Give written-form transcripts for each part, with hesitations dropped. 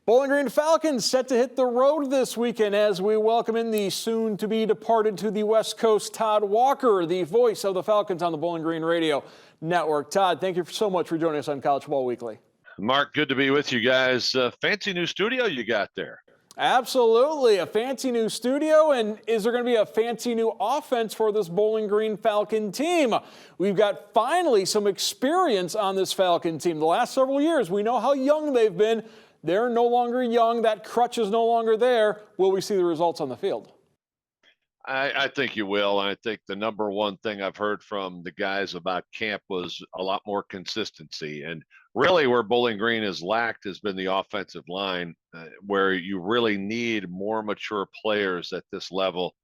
Bowling Green Falcons set to hit the road this weekend as we welcome in the soon-to-be departed to the West Coast, Todd Walker, the voice of the Falcons on the Bowling Green Radio Network. Todd, thank you so much for joining us on College Ball Weekly. Mark, good to be with you guys. Fancy new studio you got there. Absolutely, a fancy new studio, and is there going to be a fancy new offense for this Bowling Green Falcon team? We've got finally some experience on this Falcon team. The last several years, we know how young they've been. They're no longer young. That crutch is no longer there. Will we see the results on the field? I think you will. And I think the number one thing I've heard from the guys about camp was a lot more consistency. And really where Bowling Green has lacked has been the offensive line, where you really need more mature players at this level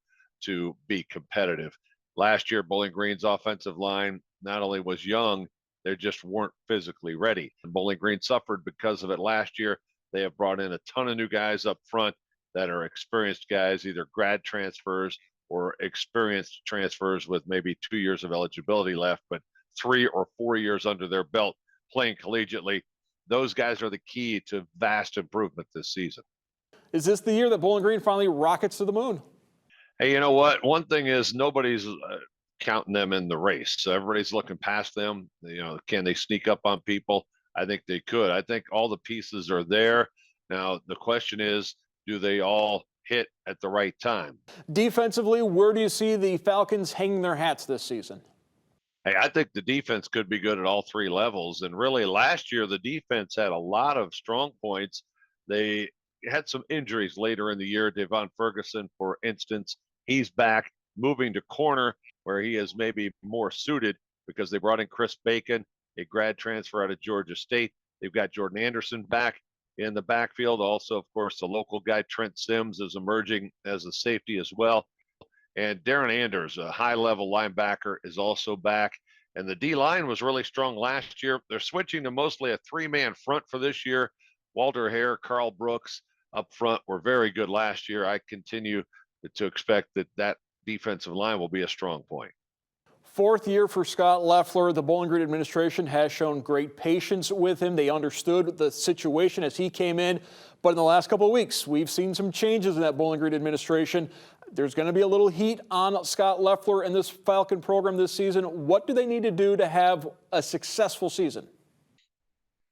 to be competitive. Last year, Bowling Green's offensive line not only was young, they just weren't physically ready. And Bowling Green suffered because of it last year. They have brought in a ton of new guys up front that are experienced guys, either grad transfers or experienced transfers with maybe 2 years of eligibility left, but 3 or 4 years under their belt playing collegiately. Those guys are the key to vast improvement this season. Is this the year that Bowling Green finally rockets to the moon? Hey, you know what? One thing is nobody's counting them in the race. So everybody's looking past them. You know, can they sneak up on people? I think they could. I think all the pieces are there. Now, the question is, do they all hit at the right time? Defensively, where do you see the Falcons hanging their hats this season? Hey, I think the defense could be good at all three levels. And really, last year, the defense had a lot of strong points. They had some injuries later in the year. Devon Ferguson, for instance, he's back, moving to corner where he is maybe more suited because they brought in Chris Bacon, a grad transfer out of Georgia State. They've got Jordan Anderson back in the backfield. Also, of course, the local guy, Trent Sims, is emerging as a safety as well. And Darren Anders, a high-level linebacker, is also back. And the D-line was really strong last year. They're switching to mostly a three-man front for this year. Walter Hare, Carl Brooks up front were very good last year. I continue to expect that defensive line will be a strong point. Fourth year for Scott Loeffler. The Bowling Green administration has shown great patience with him. They understood the situation as he came in. But in the last couple of weeks, we've seen some changes in that Bowling Green administration. There's going to be a little heat on Scott Loeffler and this Falcon program this season. What do they need to do to have a successful season?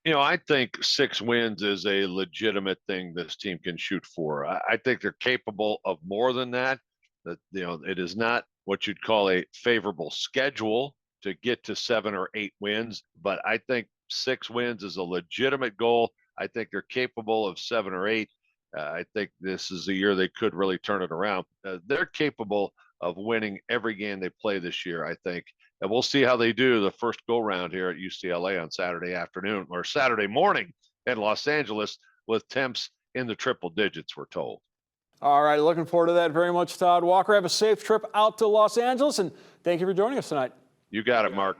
You know, I think 6 wins is a legitimate thing this team can shoot for. I think they're capable of more than that. That, you know, it is not what you'd call a favorable schedule to get to 7 or 8 wins, but I think 6 wins is a legitimate goal. I think they're capable of 7 or 8. I think this is the year they could really turn it around. They're capable of winning every game they play this year, I think. And we'll see how they do the first go-round here at UCLA on Saturday afternoon or Saturday morning in Los Angeles with temps in the triple digits, we're told. All right, looking forward to that very much, Todd Walker. Have a safe trip out to Los Angeles, and thank you for joining us tonight. You got it, Mark.